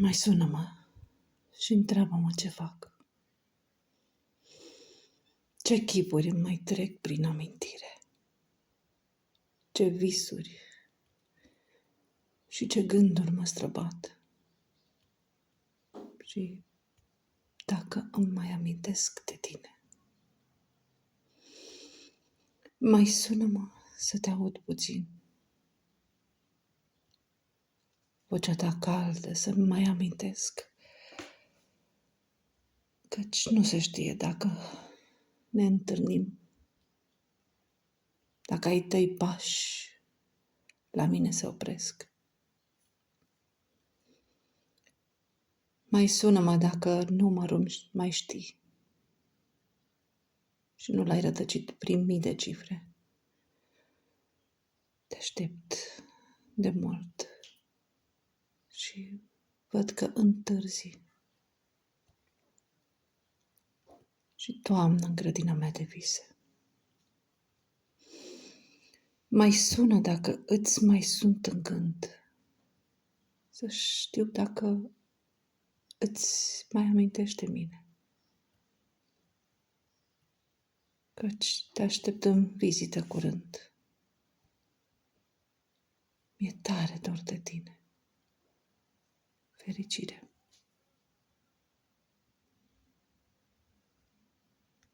Mai sună-mă și întreabă-mă ce fac. Ce chipuri îmi mai trec prin amintire, ce visuri și ce gânduri mă străbat. Și dacă îmi mai amintesc de tine. Mai sună-mă să te aud puțin. Vocea ta caldă să-mi mai amintesc, căci nu se știe dacă ne întâlnim, dacă ai tăi pași la mine se opresc. Mai sună-mă dacă numărul mai știi și nu l-ai rătăcit prin mii de cifre. Te aștept de mult și văd că întârzi. Și toamnă în grădina mea de vise. Mai sună dacă îți mai sunt în gând, să știu dacă îți mai amintești de mine. Căci te aștept în vizită curând. Mi-e tare dor de tine. Fericire!